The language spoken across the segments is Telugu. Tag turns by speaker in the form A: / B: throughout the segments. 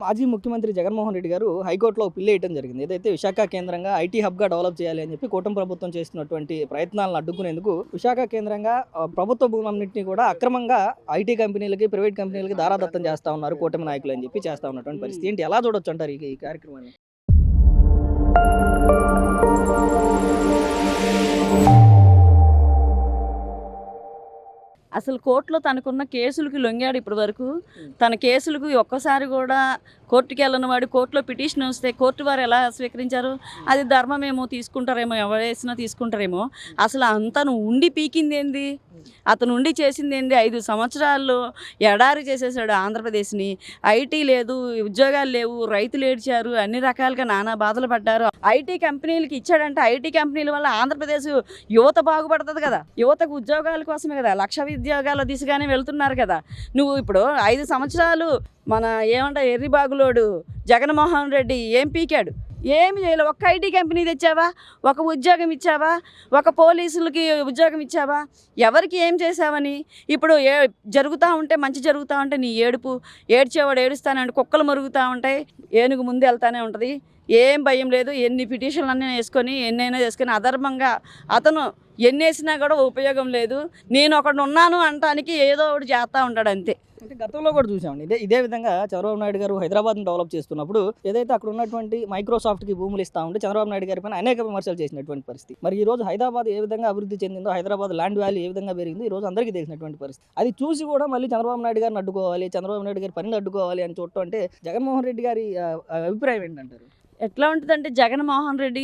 A: మాజీ ముఖ్యమంత్రి జగన్మోహన్ రెడ్డి గారు హైకోర్టులో పిల్లి వేయడం జరిగింది. ఏదైతే విశాఖ కేంద్రంగా ఐటీ హబ్గా డెవలప్ చేయాలి అని చెప్పి కూటమి ప్రభుత్వం చేస్తున్నటువంటి ప్రయత్నాలను అడ్డుకునేందుకు విశాఖ కేంద్రంగా ప్రభుత్వ భూములన్నింటినీ కూడా అక్రమంగా ఐటీ కంపెనీలకి, ప్రైవేట్ కంపెనీలకి దారాదత్తం చేస్తా ఉన్నారు కూటమి నాయకులు అని చెప్పి చేస్తా ఉన్నటువంటి పరిస్థితి ఏంటి, ఎలా చూడొచ్చు అంటారు ఈ కార్యక్రమాన్ని?
B: అసలు కోర్టులో తనకున్న కేసులకి లొంగాడు ఇప్పటి వరకు. తన కేసులకు ఒక్కసారి కూడా కోర్టుకి వెళ్ళని వాడు కోర్టులో పిటిషన్ వస్తే కోర్టు వారు ఎలా స్వీకరించారు? అది ధర్మమేమో, తీసుకుంటారేమో, ఎవరు వేసినా తీసుకుంటారేమో. అసలు అంతను ఉండి పీకింది ఏంది, అతను ఉండి చేసింది ఏంది? 5 సంవత్సరాల్లో ఎడారి చేసేసాడు ఆంధ్రప్రదేశ్ని. ఐటీ లేదు, ఉద్యోగాలు లేవు, రైతులు ఏడ్చారు, అన్ని రకాలుగా నానా బాధలు పడ్డారు. ఐటీ కంపెనీలకి ఇచ్చాడంటే ఐటీ కంపెనీల వల్ల ఆంధ్రప్రదేశ్ యువత బాగుపడుతుంది కదా. యువతకు ఉద్యోగాల కోసమే కదా, లక్ష ఉద్యోగాల దిశగానే వెళ్తున్నారు కదా. నువ్వు ఇప్పుడు 5 సంవత్సరాలు మన ఎర్రిబాగులోడు జగన్మోహన్ రెడ్డి ఏం పీకాడు? ఏమి చేయలే. ఒక్క ఐటీ కంపెనీ తెచ్చావా? ఒక ఉద్యోగం ఇచ్చావా? ఒక పోలీసులకి ఉద్యోగం ఇచ్చావా? ఎవరికి ఏం చేసావని? ఇప్పుడు జరుగుతూ ఉంటే, మంచి జరుగుతూ ఉంటే నీ ఏడుపు, ఏడ్చేవాడు ఏడుస్తానే ఉంటే, కుక్కలు మరుగుతూ ఉంటాయి, ఏనుగు ముందు వెళ్తానే ఉంటుంది. ఏం భయం లేదు. ఎన్ని పిటిషన్లు అన్నీ వేసుకొని ఎన్నైనా చేసుకొని అధర్మంగా అతను ఎన్నేసినా కూడా ఉపయోగం లేదు. నేను ఒకడు ఉన్నాను అనటానికి ఏదో ఒకటి చేస్తూ ఉంటాడు అంతే.
A: అంటే గతంలో కూడా చూసామండి ఇదే విధంగా చంద్రబాబు నాయుడు గారు హైదరాబాద్ని డెవలప్ చేస్తున్నప్పుడు ఏదైతే అక్కడ ఉన్నటువంటి మైక్రోసాఫ్ట్కి భూములు ఇస్తా ఉంటే చంద్రబాబు నాయుడు గారి పైన అనేక విమర్శలు చేసినటువంటి పరిస్థితి. మరి ఈ రోజు హైదరాబాద్ ఏ విధంగా అభివృద్ధి చెందిందో, హైదరాబాద్ ల్యాండ్ వాల్యూ ఏ విధంగా పెరిగిందో ఈ రోజు అందరికీ తెలిసినటువంటి పరిస్థితి. అది చూసి కూడా మళ్ళీ చంద్రబాబు నాయుడు గారిని అడ్డుకోవాలి, చంద్రబాబు నాయుడు గారి పనిని అడ్డుకోవాలి అని చూడటం అంటే జగన్మోహన్ రెడ్డి గారి అభిప్రాయం ఏంటంటారు?
B: ఎట్లా ఉంటుందంటే, జగన్మోహన్ రెడ్డి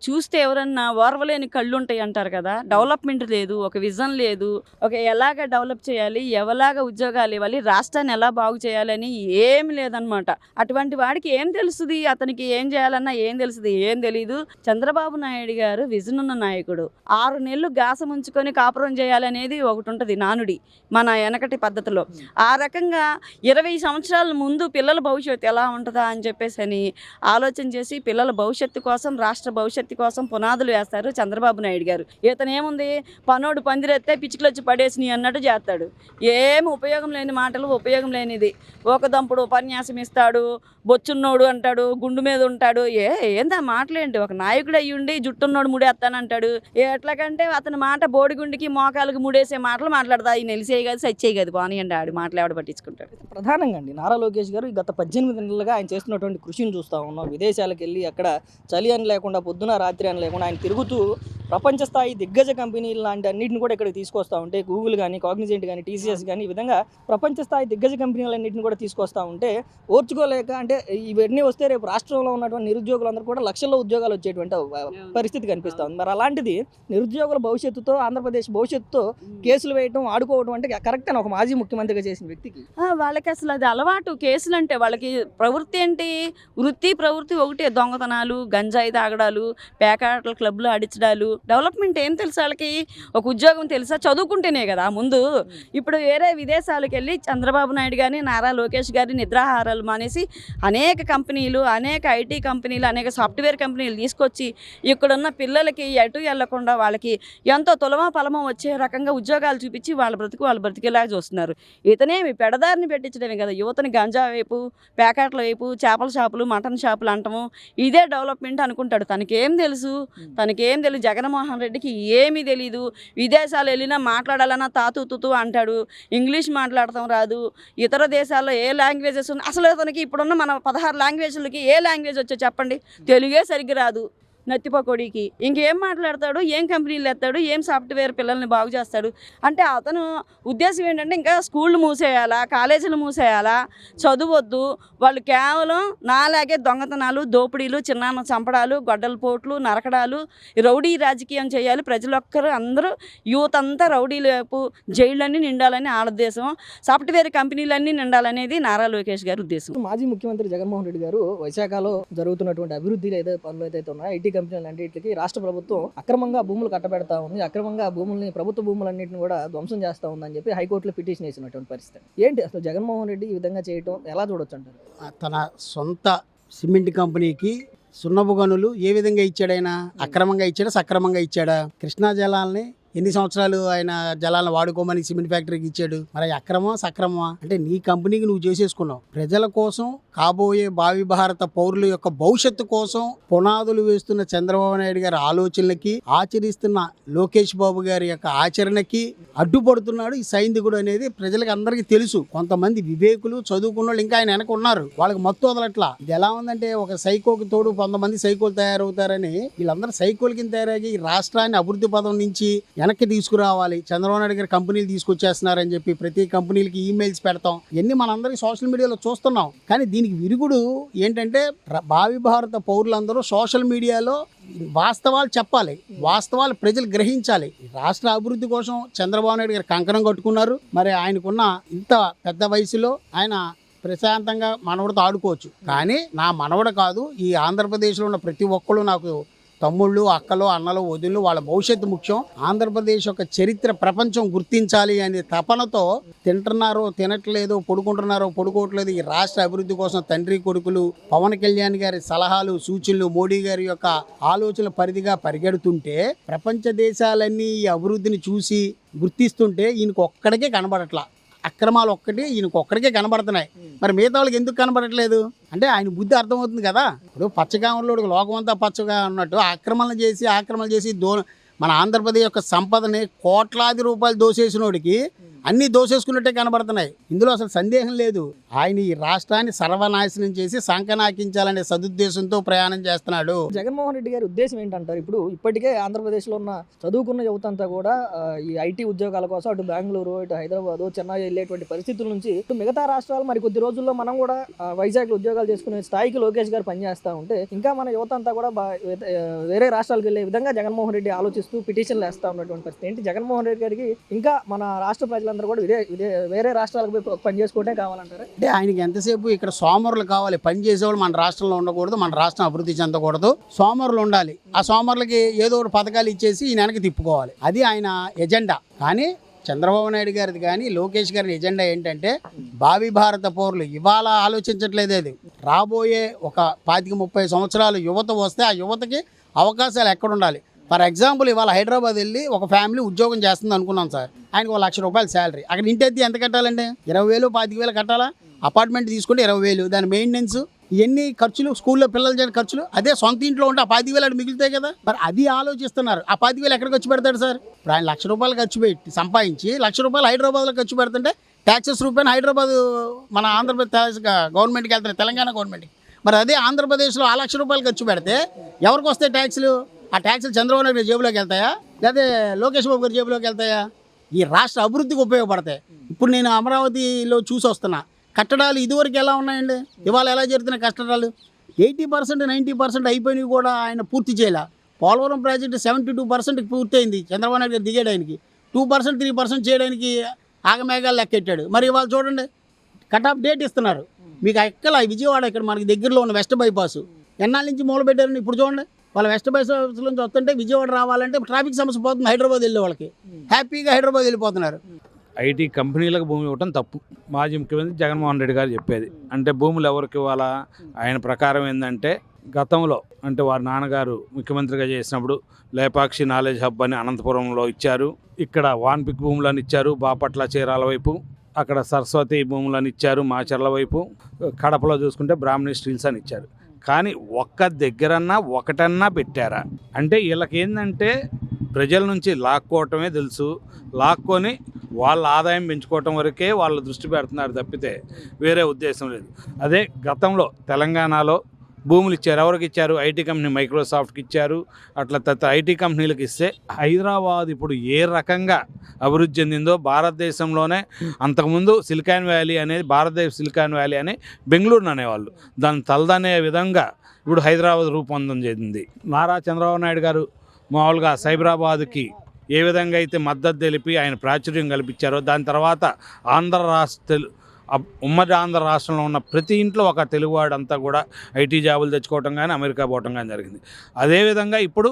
B: చూస్తే ఎవరన్నా ఓర్వలేని కళ్ళు ఉంటాయి అంటారు కదా. డెవలప్మెంట్ లేదు, ఒక విజన్ లేదు, ఒక ఎలాగ డెవలప్ చేయాలి, ఎవలాగ ఉద్యోగాలు ఇవ్వాలి, రాష్ట్రాన్ని ఎలా బాగు చేయాలని ఏమి లేదనమాట. అటువంటి వాడికి ఏం తెలుస్తుంది? అతనికి ఏం చేయాలన్నా ఏం తెలుస్తుంది? ఏం తెలీదు. చంద్రబాబు నాయుడు గారు విజన్ ఉన్న నాయకుడు. 6 నెలలు గాసం ఉంచుకొని కాపురం చేయాలనేది ఒకటి ఉంటుంది నానుడి మన వెనకటి పద్ధతిలో. ఆ రకంగా 20 సంవత్సరాల ముందు పిల్లల భవిష్యత్తు ఎలా ఉంటుందా అని చెప్పేసి అని ఆలోచన చేసి పిల్లల భవిష్యత్తు కోసం, రాష్ట్ర భవిష్యత్తు కోసం పునాదులు వేస్తారు చంద్రబాబు నాయుడు గారు. ఇతను ఏముంది, పనోడు పందిరెత్తే పిచ్చుకలు వచ్చి పడేసిని అన్నట్టు చేస్తాడు. ఏమి ఉపయోగం లేని మాటలు, ఉపయోగం లేనిది. ఒక దంపుడు ఉపన్యాసం ఇస్తాడు, బొచ్చున్నోడు అంటాడు, గుండు మీద ఉంటాడు. ఏందా మాటలేంటి? ఒక నాయకుడు అయ్యుండి జుట్టున్నోడు ముడేస్తానంటాడు. ఎట్లాగంటే అతని మాట బోడిగుండికి మోకాలకు ముడేసే మాటలు మాట్లాడతా. ఈ నెలిసేయి కాదు, సచ్చేయి కాదు, పోనీయండి ఆడు మాటలు ఎవడ పట్టించుకుంటాడు.
A: ప్రధానంగా అండి నారా లోకేష్ గారు గత 18 నెలలుగా ఆయన చేస్తున్నటువంటి కృషిని చూస్తూ ఉన్నాం. విదేశాలకు వెళ్ళి అక్కడ చలి అని లేకుండా, పొద్దున రాత్రి అని లేకుండా ఆయన తిరుగుతూ ప్రపంచ స్థాయి దిగ్గజ కంపెనీలు లాంటి అన్నింటిని కూడా ఇక్కడికి తీసుకొస్తూ ఉంటే, గూగుల్ కానీ, కాగ్నిజెంట్ కానీ, టీసీఎస్ కానీ, ఈ విధంగా ప్రపంచ స్థాయి దిగ్గజ కంపెనీలన్నింటిని కూడా తీసుకొస్తూ ఉంటే ఓర్చుకోలేక, అంటే ఇవన్నీ వస్తే రేపు రాష్ట్రంలో ఉన్నటువంటి నిరుద్యోగులందరూ కూడా లక్షల్లో ఉద్యోగాలు వచ్చేటువంటి పరిస్థితి కనిపిస్తూ ఉంది. మరి అలాంటిది నిరుద్యోగుల భవిష్యత్తుతో, ఆంధ్రప్రదేశ్ భవిష్యత్తుతో కేసులు వేయటం, ఆడుకోవడం అంటే కరెక్ట్ అని ఒక మాజీ ముఖ్యమంత్రిగా చేసిన వ్యక్తికి
B: వాళ్ళకి అసలు అది అలవాటు. కేసులు అంటే వాళ్ళకి ప్రవృత్తి ఏంటి? వృత్తి ప్రవృత్తి ఒకటే. దొంగతనాలు, గంజాయి తాగడాలు, పేకాటల క్లబ్లు అడిచడాలు. డెవలప్మెంట్ ఏం తెలుసు వాళ్ళకి? ఒక ఉద్యోగం తెలుసా? చదువుకుంటేనే కదా ముందు. ఇప్పుడు వేరే విదేశాలకు వెళ్ళి చంద్రబాబు నాయుడు గారిని, నారా లోకేష్ గారిని నిద్రాహారాలు మానేసి అనేక కంపెనీలు, అనేక ఐటీ కంపెనీలు, అనేక సాఫ్ట్వేర్ కంపెనీలు తీసుకొచ్చి ఇక్కడున్న పిల్లలకి ఎటు వెళ్లకుండా వాళ్ళకి ఎంతో తులమా పలమా వచ్చే రకంగా ఉద్యోగాలు చూపించి వాళ్ళ బ్రతుకు వాళ్ళు బ్రతికేలాగా చూస్తున్నారు. ఇతనేమి పెడదారిని పెట్టించడమే కదా, యువతని గంజా వైపు, పేకాట్ల వైపు, చేపల షాపులు, మటన్ షాపులు అంటాము. ఇదే డెవలప్మెంట్ అనుకుంటాడు. తనకేం తెలుసు? జగన్మోహన్ రెడ్డికి ఏమీ తెలీదు. విదేశాలు వెళ్ళినా మాట్లాడాలన్నా తాతూ అంటాడు. ఇంగ్లీష్ మాట్లాడటం రాదు. ఇతర దేశాల్లో ఏ లాంగ్వేజెస్ ఉన్నాయి? అసలు అతనికి ఇప్పుడున్న మన 16 లాంగ్వేజ్లకి ఏ లాంగ్వేజ్ వచ్చో చెప్పండి? తెలుగే సరిగ్గా రాదు. నత్తిపకోడికి ఇంకేం మాట్లాడతాడు? ఏం కంపెనీలు ఎత్తాడు? ఏం సాఫ్ట్వేర్ పిల్లల్ని బాగు చేస్తాడు? అంటే అతను ఉద్దేశం ఏంటంటే ఇంకా స్కూళ్ళు మూసేయాలా, కాలేజీలు మూసేయాలా, చదువొద్దు, వాళ్ళు కేవలం నాలాగే దొంగతనాలు, దోపిడీలు, చిన్నాన్న చంపడాలు, గొడ్డల పోట్లు, నరకడాలు, రౌడీ రాజకీయం చేయాలి. ప్రజలొక్కరు అందరూ యూత్ అంతా రౌడీల వైపు, జైళ్ళన్నీ నిండాలని వాళ్ళ ఉద్దేశం. సాఫ్ట్వేర్ కంపెనీలన్నీ నిండాలనేది నారా లోకేష్ గారి ఉద్దేశం.
A: మాజీ ముఖ్యమంత్రి జగన్మోహన్ రెడ్డి గారు విశాఖలో జరుగుతున్నటువంటి అభివృద్ధి పనులు ఏదైతే ఉన్నాయో, ఐటీ కంపెనీలు అన్నింటికి రాష్ట్ర ప్రభుత్వం అక్రమంగా భూములు కట్టబెడతా ఉంది, అక్రమంగా భూముల్ని, ప్రభుత్వ భూములన్నింటిని కూడా ధ్వంసం చేస్తూ ఉందని చెప్పి హైకోర్టులో పిటిషన్ వేసినటువంటి పరిస్థితి ఏంటి? అసలు జగన్మోహన్ రెడ్డి ఈ విధంగా చేయటం ఎలా చూడొచ్చు అంటారు?
C: తన సొంత సిమెంట్ కంపెనీకి సున్నపు గనులు ఏ విధంగా ఇచ్చాడైనా? అక్రమంగా ఇచ్చాడా, సక్రమంగా ఇచ్చాడా? కృష్ణా జలాల్ని ఎన్ని సంవత్సరాలు ఆయన జలాలను వాడుకోమని సిమెంట్ ఫ్యాక్టరీకి ఇచ్చాడు? మరి అక్రమమా సక్రమమా? అంటే నీ కంపెనీకి నువ్వు చేసేసుకున్నావు. ప్రజల కోసం, కాబోయే భావి భారత పౌరుల యొక్క భవిష్యత్తు కోసం పునాదులు వేస్తున్న చంద్రబాబు నాయుడు గారి ఆలోచనలకి, ఆచరిస్తున్న లోకేష్ బాబు గారి యొక్క ఆచరణకి అడ్డుపడుతున్నాడు ఈ సైనికుడు అనేది ప్రజలకు అందరికీ తెలుసు. కొంతమంది వివేకులు, చదువుకున్న వాళ్ళు ఇంకా ఆయన వెనక ఉన్నారు. వాళ్ళకి మత్తు వదలట్లా. ఇది ఎలా ఉందంటే ఒక సైకోకి తోడు 100 మంది సైకోలు తయారవుతారని వీళ్ళందరూ సైకోల కింద తయారయ్యి ఈ రాష్ట్రాన్ని అభివృద్ధి పదం నుంచి వెనక్కి తీసుకురావాలి, చంద్రబాబు నాయుడు గారి కంపెనీలు తీసుకొచ్చేస్తున్నారని చెప్పి ప్రతి కంపెనీలకి ఈమెయిల్స్ పెడతాం. ఇవన్నీ మనందరికీ సోషల్ మీడియాలో చూస్తున్నాం. కానీ దీనికి విరుగుడు ఏంటంటే భావి భారత పౌరులందరూ సోషల్ మీడియాలో వాస్తవాలు చెప్పాలి, వాస్తవాలు ప్రజలు గ్రహించాలి. రాష్ట్ర అభివృద్ధి కోసం చంద్రబాబు నాయుడు గారు కంకణం కట్టుకున్నారు. మరి ఆయనకున్న ఇంత పెద్ద వయసులో ఆయన ప్రశాంతంగా మనవడితో ఆడుకోవచ్చు. కానీ నా మనవడు కాదు, ఈ ఆంధ్రప్రదేశ్లో ఉన్న ప్రతి ఒక్కళ్ళు నాకు తమ్ముళ్ళు, అక్కలు, అన్నలు, వదిళ్ళు, వాళ్ళ భవిష్యత్తు ముఖ్యం. ఆంధ్రప్రదేశ్ యొక్క చరిత్ర ప్రపంచం గుర్తించాలి అనే తపనతో తింటున్నారో తినట్లేదో, పడుకుంటున్నారో పడుకోవట్లేదు ఈ రాష్ట్ర అభివృద్ధి కోసం తండ్రి కొడుకులు పవన్ కళ్యాణ్ గారి సలహాలు, సూచనలు, మోడీ గారి యొక్క ఆలోచనల పరిధిగా పరిగెడుతుంటే ప్రపంచ దేశాలన్నీ ఈ అభివృద్ధిని చూసి గుర్తిస్తుంటే ఈయనకు ఒక్కడికే కనబడట్లా. అక్రమాలు ఒక్కటి ఈయనకు ఒక్కడికే కనబడుతున్నాయి. మరి మిగతా వాళ్ళకి ఎందుకు కనబడట్లేదు అంటే ఆయన బుద్ధి అర్థమవుతుంది కదా. ఇప్పుడు పచ్చకామలో లోకం అంతా పచ్చగా ఉన్నట్టు ఆక్రమణలు చేసి మన ఆంధ్రప్రదేశ్ యొక్క సంపదని కోట్లాది రూపాయలు దోసేసినోడికి అన్నీ దోసేసుకున్నట్టే కనబడుతున్నాయి. ఇందులో అసలు సందేహం లేదు. ఆయన ఈ రాష్ట్రాన్ని సర్వనాశనం చేసి సంకనాకించాలనే సదుద్దేశంతో ప్రయాణం చేస్తున్నాడు.
A: జగన్మోహన్ రెడ్డి గారి ఉద్దేశం ఏంటంటారు? ఇప్పుడు ఇప్పటికే ఆంధ్రప్రదేశ్లో ఉన్న చదువుకున్న యువత అంతా కూడా ఈ ఐటీ ఉద్యోగాల కోసం అటు బెంగళూరు, ఇటు హైదరాబాద్, చెన్నై వెళ్ళేటువంటి పరిస్థితుల నుంచి ఇటు మిగతా రాష్ట్రాలు మరి కొద్ది రోజుల్లో మనం కూడా వైజాగ్లో ఉద్యోగాలు చేసుకునే స్థాయికి లోకేష్ గారు పనిచేస్తూ ఉంటే ఇంకా మన యువత అంతా కూడా వేరే రాష్ట్రాలకు వెళ్ళే విధంగా జగన్మోహన్ రెడ్డి ఆలోచిస్తూ పిటిషన్లు వేస్తూ ఉన్నటువంటి పరిస్థితి ఏంటి? జగన్మోహన్ రెడ్డి గారికి ఇంకా మన రాష్ట్ర ప్రజలందరూ కూడా వేరే రాష్ట్రాలకు పని చేసుకోవటే కావాలంటారు.
C: అంటే ఆయనకి ఎంతసేపు ఇక్కడ సోమరులు కావాలి, పని చేసేవాళ్ళు మన రాష్ట్రంలో ఉండకూడదు, మన రాష్ట్రం అభివృద్ధి చెందకూడదు, సోమరులు ఉండాలి. ఆ సోమరులకి ఏదో ఒక పథకాలు ఇచ్చేసి ఈ వెనక్కి తిప్పుకోవాలి. అది ఆయన ఎజెండా. కానీ చంద్రబాబు నాయుడు గారిది కానీ లోకేష్ గారి ఎజెండా ఏంటంటే భావి భారత పౌరులు ఇవాళ ఆలోచించట్లేదు. అది రాబోయే ఒక 25-30 సంవత్సరాలు యువత వస్తే ఆ యువతకి అవకాశాలు ఎక్కడ ఉండాలి. ఫర్ ఎగ్జాంపుల్ ఇవాళ హైదరాబాద్ వెళ్ళి ఒక ఫ్యామిలీ ఉద్యోగం చేస్తుంది అనుకున్నాం సార్, ఆయనకు 1 లక్ష రూపాయలు శాలరీ. అక్కడ ఇంటి ఎంత కట్టాలండి? 20,000 25,000 కట్టాలా? అపార్ట్మెంట్ తీసుకుంటే 20,000, దాని మెయింటెనెన్స్ ఇవన్నీ ఖర్చులు, స్కూల్లో పిల్లలు చేయని ఖర్చులు. అదే సొంత ఇంట్లో ఉంటే ఆ 10,000 అక్కడ మిగులుతాయి కదా. మరి అది ఆలోచిస్తున్నారు. ఆ 10,000 ఎక్కడ ఖర్చు పెడతాడు సార్? ఇప్పుడు ఆయన 1 లక్ష రూపాయలు ఖర్చు పెట్టి సంపాదించి 1 లక్ష రూపాయలు హైదరాబాద్లో ఖర్చు పెడుతుంటే ట్యాక్సెస్ రూపాయలు హైదరాబాద్ మన ఆంధ్రప్రదేశ్ గవర్నమెంట్కి వెళ్తాయి, తెలంగాణ గవర్నమెంట్కి. మరి అదే ఆంధ్రప్రదేశ్లో 1 లక్ష రూపాయలు ఖర్చు పెడితే ఎవరికి వస్తాయి ట్యాక్సులు? ఆ ట్యాక్సులు చంద్రబాబు నాయుడు జేబులోకి వెళ్తాయా, లేదా లోకేష్ బాబు గారి జేబులోకి వెళ్తాయా? ఈ రాష్ట్ర అభివృద్ధికి ఉపయోగపడతాయి. ఇప్పుడు నేను అమరావతిలో చూసి వస్తున్నా, కట్టడాలు ఇదివరకు ఎలా ఉన్నాయండి, ఇవాళ ఎలా జరుగుతున్నాయి కట్టడాలు? 80% 90% అయిపోయినవి కూడా ఆయన పూర్తి చేయలే. పోలవరం ప్రాజెక్టు 72% పూర్తయింది, చంద్రబాబు నాయుడు గారు దిగాడు. ఆయనకి 2% 3% చేయడానికి ఆగమేఘాలు లెక్కెట్టాడు. మరి ఇవాళ చూడండి కట్ ఆఫ్ డేట్ ఇస్తున్నారు. మీకు ఎక్కల విజయవాడ ఇక్కడ మనకి దగ్గరలో ఉన్న వెస్ట్ బైపాస్ ఎన్నాళ్ళ నుంచి మొదలు పెట్టారని ఇప్పుడు చూడండి. వాళ్ళ వెస్ట్ బైపాస్ నుంచి వస్తుంటే విజయవాడ రావాలంటే ట్రాఫిక్ సమస్య పోతుంది. హైదరాబాద్ వెళ్ళే వాళ్ళకి హ్యాపీగా హైదరాబాద్ వెళ్ళిపోతున్నారు.
D: ఐటీ కంపెనీలకు భూమి ఇవ్వటం తప్పు. మాజీ ముఖ్యమంత్రి జగన్మోహన్ రెడ్డి గారు చెప్పేది అంటే భూములు ఎవరికి ఇవ్వాలా? ఆయన ప్రకారం ఏంటంటే గతంలో అంటే వారి నాన్నగారు ముఖ్యమంత్రిగా చేసినప్పుడు లేపాక్షి నాలెడ్జ్ హబ్ అని అనంతపురంలో ఇచ్చారు. ఇక్కడ వాన్పిక్ భూములను ఇచ్చారు బాపట్ల, చీరాల వైపు. అక్కడ సరస్వతి భూములను ఇచ్చారు మాచర్ల వైపు. కడపలో చూసుకుంటే బ్రాహ్మణి స్టీల్స్ అని ఇచ్చారు. కానీ ఒక్క దగ్గరన్నా ఒకటన్నా పెట్టారా అంటే వీళ్ళకి ఏంటంటే ప్రజల నుంచి లాక్కోవటమే తెలుసు. లాక్కొని వాళ్ళ ఆదాయం పెంచుకోవటం వరకే వాళ్ళ దృష్టి పెడుతున్నారు తప్పితే వేరే ఉద్దేశం లేదు. అదే గతంలో తెలంగాణలో భూములు ఇచ్చారు. ఎవరికి ఇచ్చారు? ఐటీ కంపెనీ మైక్రోసాఫ్ట్కి ఇచ్చారు. అట్లా ఐటీ కంపెనీలకు ఇస్తే హైదరాబాద్ ఇప్పుడు ఏ రకంగా అభివృద్ధి చెందిందో భారతదేశంలోనే అంతకుముందు సిలికాన్ వ్యాలీ అనేది భారతదేశ సిలికాన్ వ్యాలీ అని బెంగళూరుని అనేవాళ్ళు. దాన్ని తలదనే విధంగా ఇప్పుడు హైదరాబాద్ రూపొందం చెందింది. నారా చంద్రబాబు నాయుడు గారు మామూలుగా సైబరాబాద్కి ఏ విధంగా అయితే మద్దతు తెలిపి ఆయన ప్రాచుర్యం కల్పించారో దాని తర్వాత ఉమ్మడి ఆంధ్ర రాష్ట్రంలో ఉన్న ప్రతి ఇంట్లో ఒక తెలుగువాడంతా కూడా ఐటీ జాబులు తెచ్చుకోవటం కానీ అమెరికా పోవటం కానీ జరిగింది. అదేవిధంగా ఇప్పుడు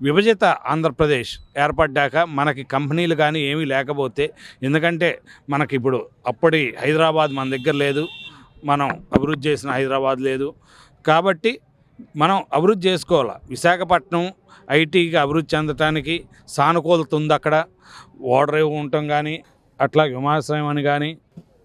D: విభజిత ఆంధ్రప్రదేశ్ ఏర్పడ్డాక మనకి కంపెనీలు కానీ ఏమీ లేకపోతే, ఎందుకంటే మనకి ఇప్పుడు అప్పటి హైదరాబాద్ మన దగ్గర లేదు, మనం అభివృద్ధి చేసిన హైదరాబాద్ లేదు. కాబట్టి మనం అభివృద్ధి చేసుకోవాలి. విశాఖపట్నం ఐటీకి అభివృద్ధి చెందటానికి సానుకూలత ఉంది. అక్కడ ఓడరేవు ఉండటం కానీ, అట్లా విమానాశ్రయం అని కానీ,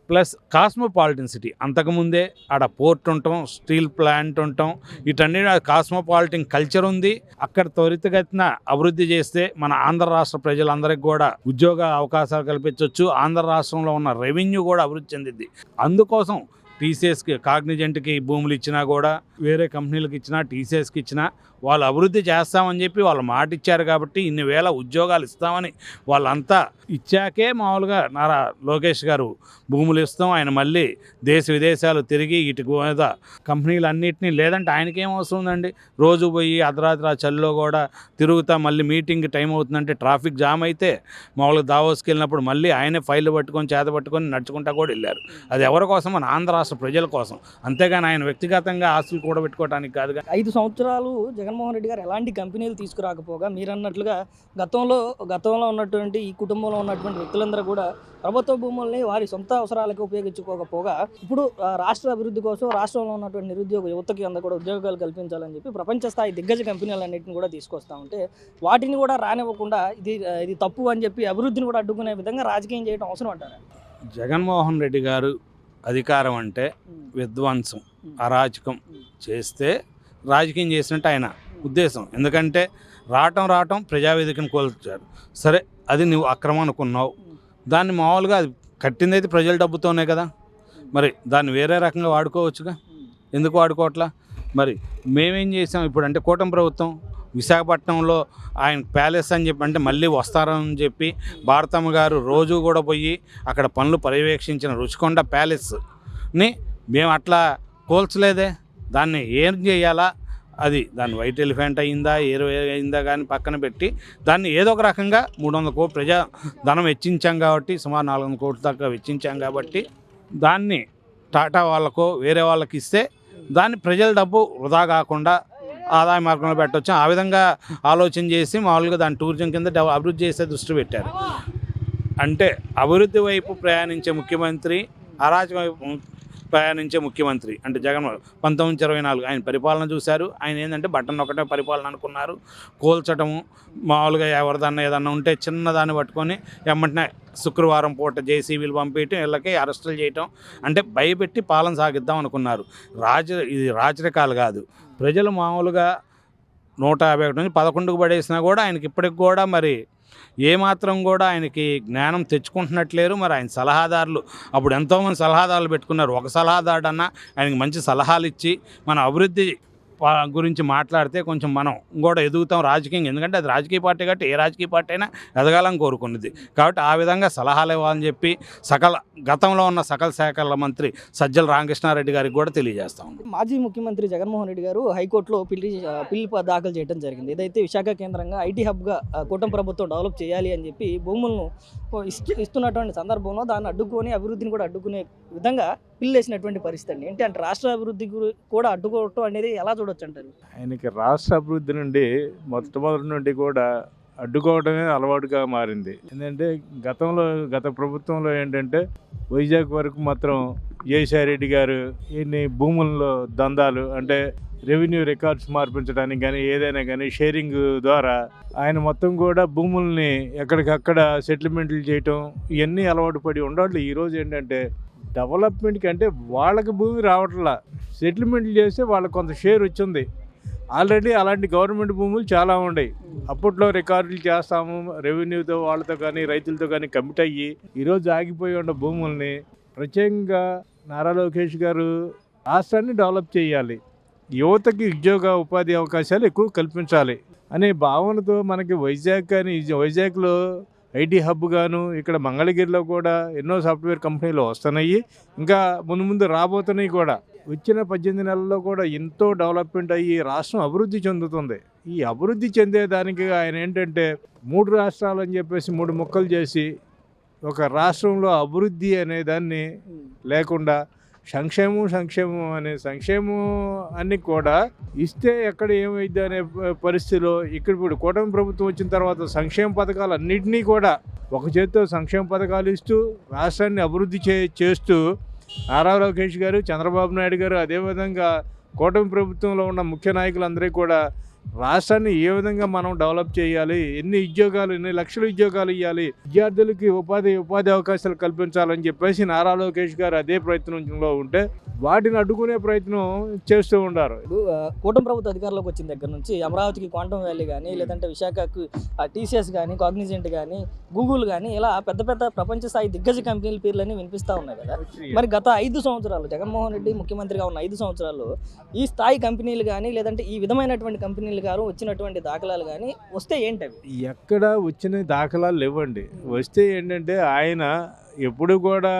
D: ప్లస్ కాస్మోపాలిటన్ సిటీ. అంతకుముందే ఆడ పోర్ట్ ఉండటం, స్టీల్ ప్లాంట్ ఉండటం, వీటన్ని కాస్మోపాలిటన్ కల్చర్ ఉంది. అక్కడ త్వరితగతిన అభివృద్ధి చేస్తే మన ఆంధ్ర రాష్ట్ర ప్రజలందరికీ కూడా ఉద్యోగ అవకాశాలు కల్పించవచ్చు. ఆంధ్ర రాష్ట్రంలో ఉన్న రెవెన్యూ కూడా అభివృద్ధి చెందిద్ది. అందుకోసం టీసీఎస్కి, కాగ్నిజెంట్కి భూములు ఇచ్చినా కూడా, వేరే కంపెనీలకు ఇచ్చినా, టీసీఎస్కి ఇచ్చినా వాళ్ళు అభివృద్ధి చేస్తామని చెప్పి వాళ్ళు మాట ఇచ్చారు. కాబట్టి ఇన్ని వేల ఉద్యోగాలు ఇస్తామని వాళ్ళంతా ఇచ్చాకే మామూలుగా నారా లోకేష్ గారు భూములు ఇస్తాం, ఆయన మళ్ళీ దేశ విదేశాలు తిరిగి ఇటు మీద కంపెనీలన్నింటినీ, లేదంటే ఆయనకేం అవసరం ఉందండి, రోజు పోయి అర్ధరాత్రి ఆ చలిలో కూడా తిరుగుతా మళ్ళీ మీటింగ్కి టైం అవుతుందంటే ట్రాఫిక్ జామ్ అయితే మామూలుగా దావోస్కి వెళ్ళినప్పుడు మళ్ళీ ఆయనే ఫైల్ పట్టుకొని చేత పట్టుకొని నడుచుకుంటా కూడా వెళ్ళారు. అది ఎవరి కోసం? మన ఆంధ్ర రాష్ట్ర ప్రజల కోసం. అంతేగాని ఆయన వ్యక్తిగతంగా ఆస్తులు కూడా పెట్టుకోవడానికి కాదుగా.
A: 5 సంవత్సరాలు జగన్మోహన్ రెడ్డి గారు ఎలాంటి కంపెనీలు తీసుకురాకపోగా, మీరు అన్నట్లుగా గతంలో ఉన్నటువంటి ఈ కుటుంబంలో ఉన్నటువంటి వ్యక్తులందరూ కూడా ప్రభుత్వ భూముల్ని వారి సొంత అవసరాలకు ఉపయోగించుకోకపోగా, ఇప్పుడు రాష్ట్ర అభివృద్ధి కోసం రాష్ట్రంలో ఉన్నటువంటి నిరుద్యోగ యువతకి అందరూ కూడా ఉద్యోగాలు కల్పించాలని చెప్పి ప్రపంచ స్థాయి దిగ్గజ కంపెనీలన్నింటిని కూడా తీసుకొస్తా ఉంటే, వాటిని కూడా రానివ్వకుండా ఇది తప్పు అని చెప్పి అభివృద్ధిని కూడా అడ్డుకునే విధంగా రాజకీయం చేయడం అవసరం అంటారా?
D: జగన్మోహన్ రెడ్డి గారు అధికారం అంటే విధ్వంసం, అరాచకం చేస్తే రాజకీయం చేసినట్టు ఆయన ఉద్దేశం. ఎందుకంటే రావటం ప్రజావేదికను కోల్చారు. సరే, అది నువ్వు అక్రమం అనుకున్నావు. దాన్ని మామూలుగా అది కట్టింది అయితే ప్రజల డబ్బుతోనే కదా, మరి దాన్ని వేరే రకంగా వాడుకోవచ్చుగా. ఎందుకు వాడుకోవట్లా? మరి మేమేం చేసాం ఇప్పుడు అంటే, కూటమి ప్రభుత్వం విశాఖపట్నంలో ఆయన ప్యాలెస్ అని చెప్పి అంటే మళ్ళీ వస్తారని చెప్పి భారతమ్మ గారు రోజు కూడా పోయి అక్కడ పనులు పర్యవేక్షించిన రుషికొండ ప్యాలెస్ని మేము అట్లా కోల్చలేదే. దాన్ని ఏం చేయాలా, దాన్ని వైట్ ఎలిఫెంట్ అయిందా, అయిందా కానీ పక్కన పెట్టి దాన్ని ఏదో ఒక రకంగా 300 కోట్లు ప్రజా ధనం వెచ్చించాం కాబట్టి, సుమారు 400 కోట్ల దాకా వెచ్చించాం కాబట్టి, దాన్ని టాటా వాళ్ళకో వేరే వాళ్ళకి ఇస్తే దాన్ని ప్రజల డబ్బు వృధా కాకుండా ఆదాయ మార్గంలో పెట్టవచ్చు. ఆ విధంగా ఆలోచన చేసి మామూలుగా దాన్ని టూరిజం కింద అభివృద్ధి చేసే దృష్టి పెట్టారు. అంటే అభివృద్ధి వైపు ప్రయాణించే ముఖ్యమంత్రి, అరాచకం వైపు ప్రయాణించే ముఖ్యమంత్రి అంటే జగన్మోహన్ 1924 ఆయన పరిపాలన చూశారు. ఆయన ఏంటంటే బటన్ ఒకటే పరిపాలన అనుకున్నారు. కోల్చటము, మామూలుగా ఎవరిదన్నా ఏదన్నా ఉంటే చిన్నదాన్ని పట్టుకొని వెంటనే శుక్రవారం పూట జేసీబీలు పంపించడం, వీళ్ళకి అరెస్టులు చేయటం, అంటే భయపెట్టి పాలన సాగిద్దాం అనుకున్నారు. ఇది రాజరికాలు కాదు. ప్రజలు మామూలుగా 151 నుంచి 11కు పడేసినా కూడా ఆయనకి ఇప్పటికి కూడా మరి ఏమాత్రం కూడా ఆయనకి జ్ఞానం తెచ్చుకుంటున్నట్లేరు. మరి ఆయన సలహాదారులు అప్పుడు ఎంతోమంది సలహాదారులు పెట్టుకున్నారు. ఒక సలహాదారుడన్నా ఆయనకి మంచి సలహాలు ఇచ్చి మన అభివృద్ధి గురించి మాట్లాడితే కొంచెం మనం కూడా ఎదుగుతాం రాజకీయం. ఎందుకంటే అది రాజకీయ పార్టీ కాబట్టి ఏ రాజకీయ పార్టీ అయినా ఎదగాలని కోరుకున్నది. కాబట్టి ఆ విధంగా సలహాలు ఇవ్వాలని చెప్పి గతంలో ఉన్న సకల శాఖల మంత్రి సజ్జల రామకృష్ణారెడ్డి గారికి కూడా తెలియజేస్తాం.
A: మాజీ ముఖ్యమంత్రి జగన్మోహన్ రెడ్డి గారు హైకోర్టులో పిల్లు దాఖలు చేయడం జరిగింది. ఏదైతే విశాఖ కేంద్రంగా ఐటీ హబ్గా కూటమి ప్రభుత్వం డెవలప్ చేయాలి అని చెప్పి భూములను ఇస్తున్నటువంటి సందర్భంలో దాన్ని అడ్డుకొని అభివృద్ధిని కూడా అడ్డుకునే విధంగా పిల్లు వేసినటువంటి పరిస్థితి ఏంటి అంటే, రాష్ట్ర అభివృద్ధి కూడా అడ్డుకోవటం అనేది ఎలా చూడొచ్చు అంటారు?
E: ఆయనకి రాష్ట్ర అభివృద్ధి నుండి మొట్టమొదటి నుండి కూడా అడ్డుకోవడమే అలవాటుగా మారింది. ఏంటంటే గత ప్రభుత్వంలో ఏంటంటే వైజాగ్ వరకు మాత్రం జయసాయిరెడ్డి గారు ఇన్ని భూముల్లో దందాలు అంటే రెవెన్యూ రికార్డ్స్ మార్పించడానికి కానీ ఏదైనా కానీ షేరింగ్ ద్వారా ఆయన మొత్తం కూడా భూముల్ని ఎక్కడికక్కడ సెటిల్మెంట్లు చేయటం ఇవన్నీ అలవాటు పడి ఉండాలి. ఈరోజు ఏంటంటే డెవలప్మెంట్కి అంటే వాళ్ళకి భూమి రావట్లా, సెటిల్మెంట్లు చేస్తే వాళ్ళకి కొంత షేర్ వచ్చింది. ఆల్రెడీ అలాంటి గవర్నమెంట్ భూములు చాలా ఉన్నాయి. అప్పట్లో రికార్డులు చేస్తాము రెవెన్యూతో వాళ్ళతో కానీ రైతులతో కానీ కమిట్ అయ్యి ఈరోజు ఆగిపోయి ఉన్న భూముల్ని ప్రత్యేకంగా నారా లోకేష్ గారు రాష్ట్రాన్ని డెవలప్ చేయాలి, యువతకి ఉద్యోగ ఉపాధి అవకాశాలు ఎక్కువ కల్పించాలి అనే భావనతో మనకి వైజాగ్లో ఐటీ హబ్ గాను, ఇక్కడ మంగళగిరిలో కూడా ఎన్నో సాఫ్ట్వేర్ కంపెనీలు వస్తున్నాయి, ఇంకా ముందు రాబోతున్నాయి కూడా. వచ్చిన 18 నెలల్లో కూడా ఎంతో డెవలప్మెంట్ అయ్యి రాష్ట్రం అభివృద్ధి చెందుతుంది. ఈ అభివృద్ధి చెందేదానికి ఆయన ఏంటంటే 3 రాష్ట్రాలు అని చెప్పేసి 3 ముక్కలు చేసి ఒక రాష్ట్రంలో అభివృద్ధి అనే దాన్ని లేకుండా సంక్షేమం అన్ని కూడా ఇస్తే ఎక్కడ ఏమైంది అనే పరిస్థితిలో ఇప్పుడు కూటమి ప్రభుత్వం వచ్చిన తర్వాత సంక్షేమ పథకాలు అన్నింటినీ కూడా ఒక చేత్తో సంక్షేమ పథకాలు ఇస్తూ రాష్ట్రాన్ని అభివృద్ధి చేస్తూ నారా లోకేష్ గారు, చంద్రబాబు నాయుడు గారు, అదేవిధంగా కూటమి ప్రభుత్వంలో ఉన్న ముఖ్య నాయకులందరికీ కూడా రాష్ట్రాన్ని ఏ విధంగా మనం డెవలప్ చేయాలి, ఎన్ని లక్షల ఉద్యోగాలు ఇవ్వాలి, విద్యార్థులకి ఉపాధి అవకాశాలు కల్పించాలని చెప్పేసి నారా లోకేష్ గారు అదే ప్రయత్నంలో ఉంటే వాటిని అడ్డుకునే ప్రయత్నం చేస్తూ ఉన్నారు.
A: ఇప్పుడు కూటమి ప్రభుత్వ అధికారంలోకి వచ్చిన దగ్గర నుంచి అమరావతికి క్వాంటమ్ వ్యాలీ కానీ, లేదంటే విశాఖకు టీసీఎస్ కానీ, కాగ్నిజెంట్ కానీ, గూగుల్ కానీ, ఇలా పెద్ద పెద్ద ప్రపంచ స్థాయి దిగ్గజ కంపెనీల పేర్లన్నీ వినిపిస్తూ ఉన్నాయి కదా. మరి గత 5 సంవత్సరాలు జగన్మోహన్ రెడ్డి ముఖ్యమంత్రిగా ఉన్న 5 సంవత్సరాల్లో ఈ స్థాయి కంపెనీలు కానీ, లేదంటే ఈ విధమైనటువంటి కంపెనీలు గారు వచ్చినటువంటి దాఖలాలు కానీ వస్తే ఏంటవి?
E: ఎక్కడ వచ్చిన దాఖలాలు లేవండి. వస్తే ఏంటంటే ఆయన ఎప్పుడు కూడా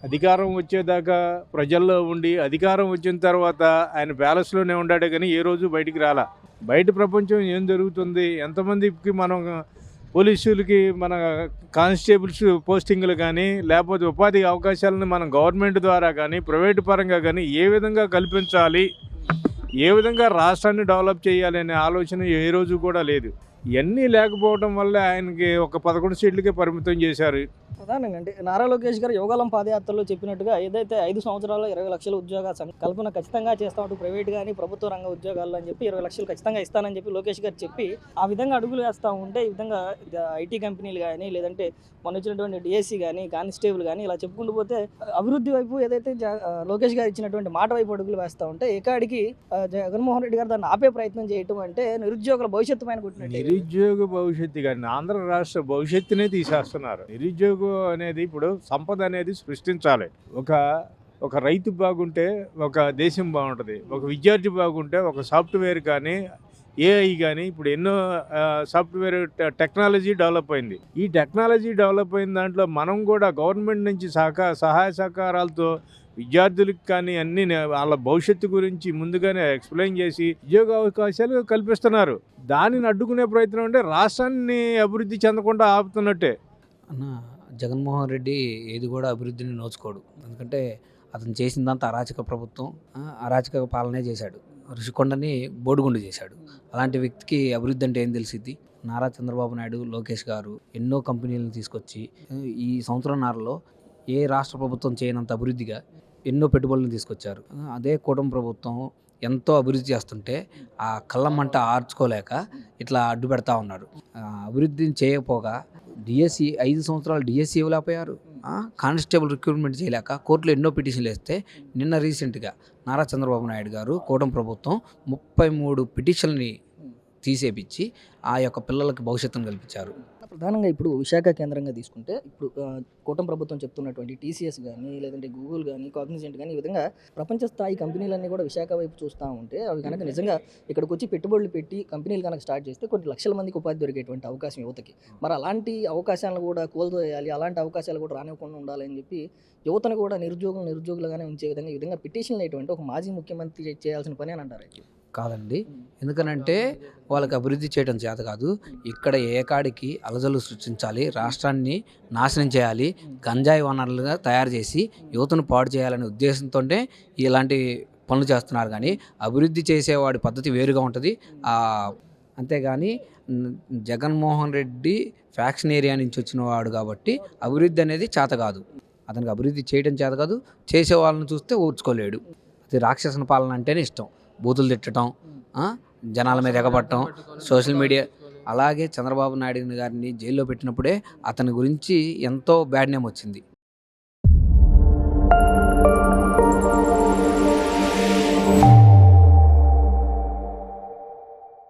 E: అధికారం వచ్చేదాకా ప్రజల్లో ఉండి అధికారం వచ్చిన తర్వాత ఆయన ప్యాలెస్లోనే ఉన్నాడే కానీ ఏ రోజు బయటికి రాలా. బయట ప్రపంచం ఏం జరుగుతుంది, ఎంతమందికి మనం పోలీసులకి మన కానిస్టేబుల్స్ పోస్టింగ్లు కానీ, లేకపోతే ఉపాధి అవకాశాలను మనం గవర్నమెంట్ ద్వారా కానీ ప్రైవేటు పరంగా కానీ ఏ విధంగా కల్పించాలి, ఏ విధంగా రాష్ట్రాన్ని డెవలప్ చేయాలి అనే ఆలోచన ఏ రోజు కూడా లేదు. ఇవన్నీ లేకపోవడం వల్ల ఆయనకి ఒక 11 సీట్లకే పరిమితం చేశారు.
A: ప్రధానంగా అంటే నారా లోకేష్ గారు యోగాలం పాదయాత్రలో చెప్పినట్టుగా ఏదైతే 5 సంవత్సరాల్లో 20 లక్షల ఉద్యోగ కల్పన ఖచ్చితంగా చేస్తామంటూ ప్రైవేట్ కానీ ప్రభుత్వ రంగ ఉద్యోగాల్లో అని చెప్పి 20 లక్షలు ఖచ్చితంగా ఇస్తానని చెప్పి లోకేష్ గారు చెప్పి ఆ విధంగా అడుగులు వేస్తూ ఉంటే ఈ విధంగా ఐటీ కంపెనీలు కానీ, లేదంటే మొన్న వచ్చినటువంటి డిఎస్సి కానీ, కానిస్టేబుల్ కానీ, ఇలా చెప్పుకుంటూ పోతే అభివృద్ధి వైపు ఏదైతే లోకేష్ గారు ఇచ్చినటువంటి మాట వైపు అడుగులు వేస్తూ ఉంటే ఏకాడికి జగన్మోహన్ రెడ్డి గారు దాన్ని ఆపే ప్రయత్నం చేయటం అంటే నిరుద్యోగుల భవిష్యత్తు పైన కొట్టినట్టు.
E: నిరుద్యోగ భవిష్యత్తు కానీ ఆంధ్ర రాష్ట్ర భవిష్యత్తునే తీసేస్తున్నారు. నిరుద్యోగం అనేది ఇప్పుడు సంపద అనేది సృష్టించాలి. ఒక రైతు బాగుంటే ఒక దేశం బాగుంటుంది, ఒక విద్యార్థి బాగుంటే ఒక సాఫ్ట్వేర్ కానీ, ఏఐ కానీ, ఇప్పుడు ఎన్నో సాఫ్ట్వేర్ టెక్నాలజీ డెవలప్ అయింది. ఈ టెక్నాలజీ డెవలప్ అయిన దాంట్లో మనం కూడా గవర్నమెంట్ నుంచి సహాయ సహకారాలతో విద్యార్థులకు కానీ అన్ని వాళ్ళ భవిష్యత్తు గురించి ముందుగానే ఎక్స్ప్లెయిన్ చేసి ఉద్యోగ అవకాశాలు కల్పిస్తున్నారు. దానిని అడ్డుకునే ప్రయత్నం అంటే రాష్ట్రాన్ని అభివృద్ధి చెందకుండా ఆపుతున్నట్టే.
F: అన్న జగన్మోహన్ రెడ్డి ఏది కూడా అభివృద్ధిని నోచుకోడు. ఎందుకంటే అతను చేసిందంతా అరాచక ప్రభుత్వం, అరాచక పాలనే చేశాడు. ఋషికొండని బోడిగుండు చేశాడు. అలాంటి వ్యక్తికి అభివృద్ధి అంటే ఏం తెలిసిద్ది? నారా చంద్రబాబు నాయుడు, లోకేష్ గారు ఎన్నో కంపెనీలను తీసుకొచ్చి ఈ సంవత్సరంన్నరలో ఏ రాష్ట్ర ప్రభుత్వం చేయనంత అభివృద్ధిగా ఎన్నో పెట్టుబడులను తీసుకొచ్చారు. అదే కూటమి ప్రభుత్వం ఎంతో అభివృద్ధి చేస్తుంటే ఆ కళ్ళమంట ఆర్చుకోలేక ఇట్లా అడ్డు పెడతా ఉన్నారు. అభివృద్ధిని చేయకపోగా డిఎస్సి 5 సంవత్సరాలు డిఎస్సి ఇవ్వలేకపోయారు. కానిస్టేబుల్ రిక్రూట్మెంట్ చేయలేక కోర్టులో ఎన్నో పిటిషన్లు వేస్తే నిన్న రీసెంట్గా నారా చంద్రబాబు నాయుడు గారు కూటమి ప్రభుత్వం 33 పిటిషన్ని తీసేపించి ఆ యొక్క పిల్లలకి భవిష్యత్తును కల్పించారు.
A: ప్రధానంగా ఇప్పుడు విశాఖ కేంద్రంగా తీసుకుంటే ఇప్పుడు కూటమి ప్రభుత్వం చెప్తున్నటువంటి టీసీఎస్ కానీ, లేదంటే గూగుల్ కానీ, కాగ్నిజెంట్ కానీ, ఈ విధంగా ప్రపంచ స్థాయి కంపెనీలన్నీ కూడా విశాఖ వైపు చూస్తూ ఉంటే అవి కనుక నిజంగా ఇక్కడికి వచ్చి పెట్టుబడులు పెట్టి కంపెనీలు కనుక స్టార్ట్ చేస్తే కొన్ని లక్షల మందికి ఉపాధి దొరికేటువంటి అవకాశం యువతకి. మరి అలాంటి అవకాశాలను కూడా కోల్పోయాలి, అలాంటి అవకాశాలు కూడా రానివ్వకుండా ఉండాలని చెప్పి యువతను కూడా నిరుద్యోగులుగానే ఉంచే విధంగా ఈ విధంగా పిటిషన్లు అనేటువంటి ఒక మాజీ ముఖ్యమంత్రి చేయాల్సిన పని అని అంటారు.
F: కాదండి, ఎందుకనంటే వాళ్ళకి అభివృద్ధి చేయడం చేత కాదు. ఇక్కడ ఏకాడికి అలజలు సృష్టించాలి, రాష్ట్రాన్ని నాశనం చేయాలి, గంజాయి వనరులుగా తయారు చేసి యువతను పాడు చేయాలనే ఉద్దేశంతోనే ఇలాంటి పనులు చేస్తున్నారు. కానీ అభివృద్ధి చేసేవాడి పద్ధతి వేరుగా ఉంటుంది. అంతేగాని జగన్మోహన్ రెడ్డి ఫ్యాక్షన్ ఏరియా నుంచి వచ్చిన వాడు కాబట్టి అభివృద్ధి అనేది చేత కాదు. అతనికి అభివృద్ధి చేయడం చేత కాదు, చేసే వాళ్ళని చూస్తే ఓర్చుకోలేడు. అది రాక్షసన పాలన అంటేనే ఇష్టం. బూతులు తిట్టడం, జనాల మీద ఎగబట్టడం, సోషల్ మీడియా. అలాగే చంద్రబాబు నాయుడు గారిని జైల్లో పెట్టినప్పుడే అతని గురించి ఎంతో బ్యాడ్ నేమ్ వచ్చింది.